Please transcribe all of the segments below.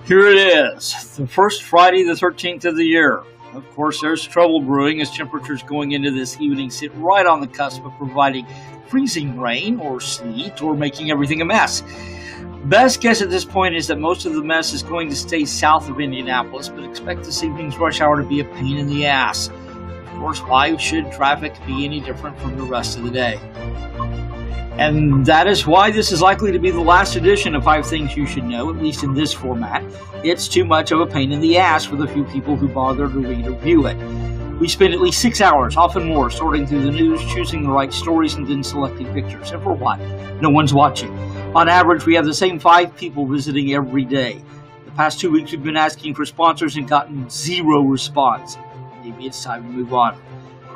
Here it is, the first Friday the 13th of the year. Of course, there's trouble brewing as temperatures going into this evening sit right on the cusp of providing freezing rain or sleet or making everything a mess. Best guess at this point is that most of the mess is going to stay south of Indianapolis, but expect this evening's rush hour to be a pain in the ass. Of course, why should traffic be any different from the rest of the day? And that is why this is likely to be the last edition of 5 Things You Should Know, at least in this format. It's too much of a pain in the ass for the few people who bother to read or view it. We spend at least 6 hours, often more, sorting through the news, choosing the right stories, and then selecting pictures. And for what? No one's watching. On average, we have the same 5 people visiting every day. The past 2 weeks, we've been asking for sponsors and gotten 0 response. Maybe it's time to move on.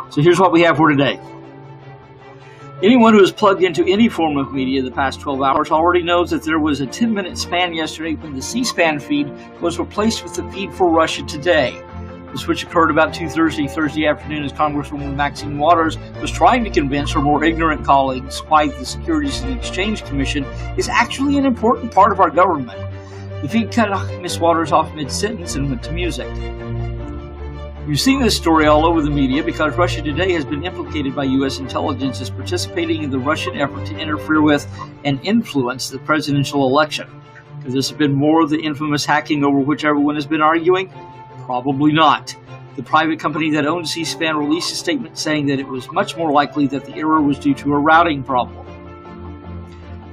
So here's what we have for today. Anyone who has plugged into any form of media the past 12 hours already knows that there was a 10-minute span yesterday when the C-SPAN feed was replaced with the feed for Russia Today. The switch occurred about 2:30 Thursday afternoon as Congresswoman Maxine Waters was trying to convince her more ignorant colleagues why the Securities and Exchange Commission is actually an important part of our government. The feed cut Ms. Waters off mid-sentence and went to music. You've seen this story all over the media because Russia Today has been implicated by U.S. intelligence as participating in the Russian effort to interfere with and influence the presidential election. Could this have been more of the infamous hacking over which everyone has been arguing? Probably not. The private company that owns C-SPAN released a statement saying that it was much more likely that the error was due to a routing problem.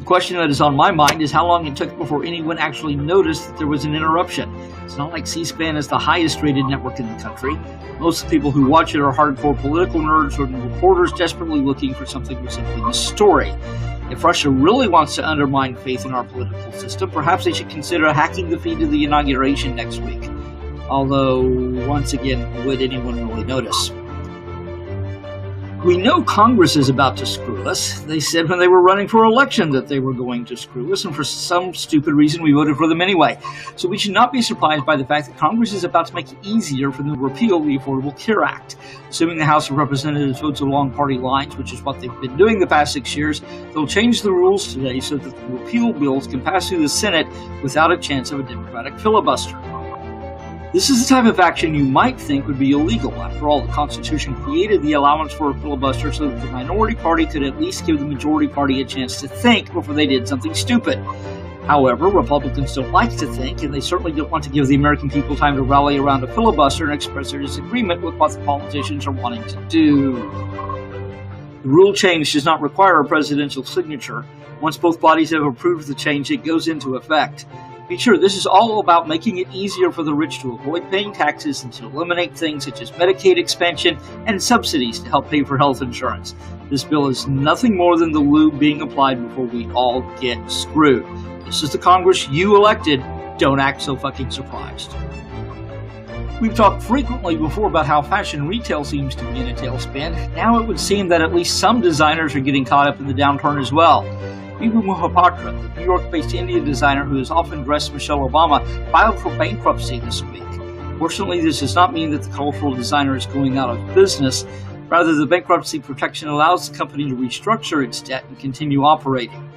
The question that is on my mind is how long it took before anyone actually noticed that there was an interruption. It's not like C-SPAN is the highest rated network in the country. Most of the people who watch it are hardcore political nerds or reporters desperately looking for something resembling a story. If Russia really wants to undermine faith in our political system, perhaps they should consider hacking the feed of the inauguration next week. Although, once again, would anyone really notice? We know Congress is about to screw us. They said when they were running for election that they were going to screw us, and for some stupid reason we voted for them anyway. So we should not be surprised by the fact that Congress is about to make it easier for them to repeal the Affordable Care Act. Assuming the House of Representatives votes along party lines, which is what they've been doing the past 6 years, they'll change the rules today so that the repeal bills can pass through the Senate without a chance of a Democratic filibuster. This is the type of action you might think would be illegal. After all, the Constitution created the allowance for a filibuster so that the minority party could at least give the majority party a chance to think before they did something stupid. However, Republicans don't like to think, and they certainly don't want to give the American people time to rally around a filibuster and express their disagreement with what the politicians are wanting to do. The rule change does not require a presidential signature. Once both bodies have approved the change, it goes into effect. Be sure, this is all about making it easier for the rich to avoid paying taxes and to eliminate things such as Medicaid expansion and subsidies to help pay for health insurance. This bill is nothing more than the lube being applied before we all get screwed. This is the Congress you elected. Don't act so fucking surprised. We've talked frequently before about how fashion retail seems to be in a tailspin. Now it would seem that at least some designers are getting caught up in the downturn as well. Vibhu Mohapatra, the New York-based Indian designer who has often dressed Michelle Obama, filed for bankruptcy this week. Fortunately, this does not mean that the cultural designer is going out of business. Rather, the bankruptcy protection allows the company to restructure its debt and continue operating.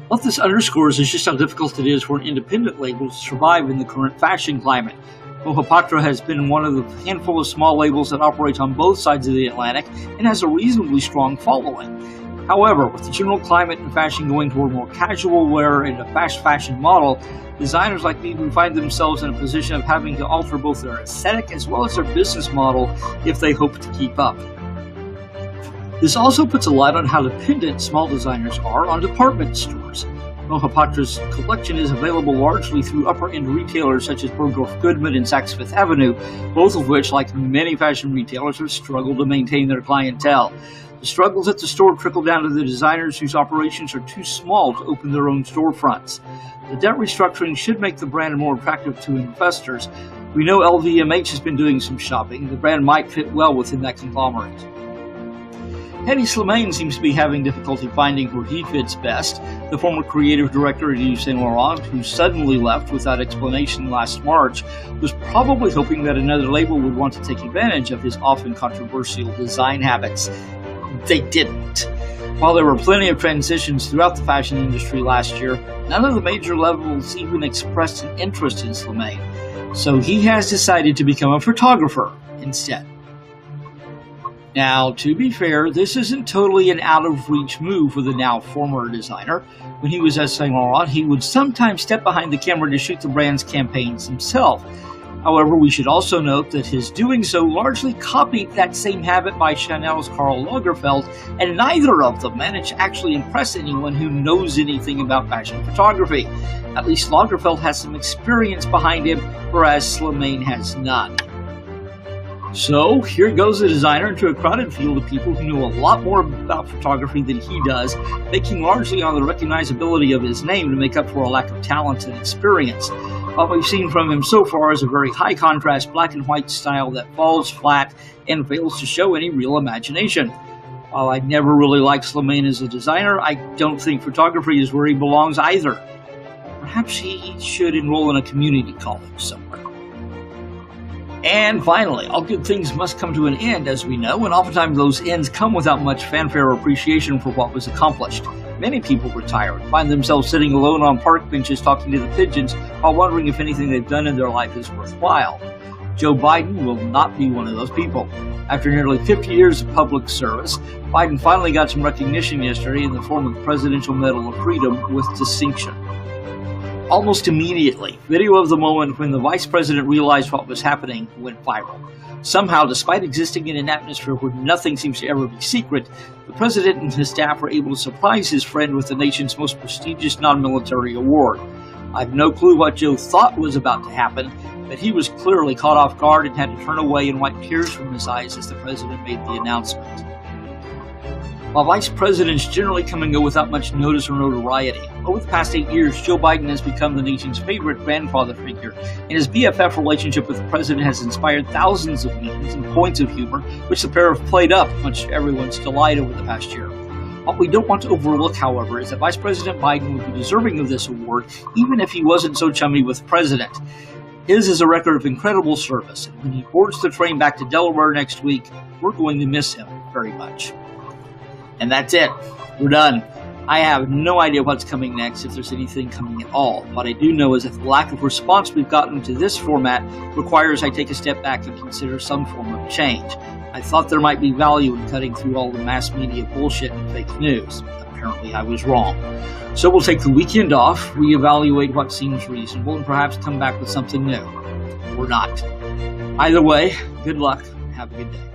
What this underscores is just how difficult it is for an independent label to survive in the current fashion climate. Mohapatra has been one of the handful of small labels that operates on both sides of the Atlantic and has a reasonably strong following. However, with the general climate in fashion going toward more casual wear and a fast fashion model, designers like me find themselves in a position of having to alter both their aesthetic as well as their business model if they hope to keep up. This also puts a light on how dependent small designers are on department stores. Mohapatra's collection is available largely through upper-end retailers such as Bergdorf Goodman and Saks Fifth Avenue, both of which, like many fashion retailers, have struggled to maintain their clientele. The struggles at the store trickle down to the designers whose operations are too small to open their own storefronts. The debt restructuring should make the brand more attractive to investors. We know LVMH has been doing some shopping. The brand might fit well within that conglomerate. Hedi Slimane seems to be having difficulty finding where he fits best. The former creative director at Yves Saint Laurent, who suddenly left without explanation last March, was probably hoping that another label would want to take advantage of his often controversial design habits. They didn't. While there were plenty of transitions throughout the fashion industry last year, none of the major labels even expressed an interest in Slimane, so he has decided to become a photographer instead. Now, to be fair, this isn't totally an out-of-reach move for the now former designer. When he was at Saint Laurent, he would sometimes step behind the camera to shoot the brand's campaigns himself. However, we should also note that his doing so largely copied that same habit by Chanel's Karl Lagerfeld, and neither of them managed to actually impress anyone who knows anything about fashion photography. At least Lagerfeld has some experience behind him, whereas Slimane has none. So, here goes the designer into a crowded field of people who know a lot more about photography than he does, banking largely on the recognizability of his name to make up for a lack of talent and experience. What we've seen from him so far is a very high-contrast black and white style that falls flat and fails to show any real imagination. While I never really liked Slimane as a designer, I don't think photography is where he belongs either. Perhaps he should enroll in a community college somewhere. And finally, all good things must come to an end, as we know, and oftentimes those ends come without much fanfare or appreciation for what was accomplished. Many people retire and find themselves sitting alone on park benches talking to the pigeons while wondering if anything they've done in their life is worthwhile. Joe Biden will not be one of those people. After nearly 50 years of public service, Biden finally got some recognition yesterday in the form of the Presidential Medal of Freedom with distinction. Almost immediately, video of the moment when the vice president realized what was happening went viral. Somehow, despite existing in an atmosphere where nothing seems to ever be secret, the president and his staff were able to surprise his friend with the nation's most prestigious non-military award. I have no clue what Joe thought was about to happen, but he was clearly caught off guard and had to turn away and wipe tears from his eyes as the president made the announcement. While vice presidents generally come and go without much notice or notoriety, over the past 8 years, Joe Biden has become the nation's favorite grandfather figure, and his BFF relationship with the president has inspired thousands of memes and points of humor, which the pair have played up, much to everyone's delight over the past year. What we don't want to overlook, however, is that Vice President Biden would be deserving of this award, even if he wasn't so chummy with the president. His is a record of incredible service, and when he boards the train back to Delaware next week, we're going to miss him very much. And that's it. We're done. I have no idea what's coming next, if there's anything coming at all. What I do know is that the lack of response we've gotten to this format requires I take a step back and consider some form of change. I thought there might be value in cutting through all the mass media bullshit and fake news. Apparently I was wrong. So we'll take the weekend off, reevaluate what seems reasonable, and perhaps come back with something new. Or not. Either way, good luck and have a good day.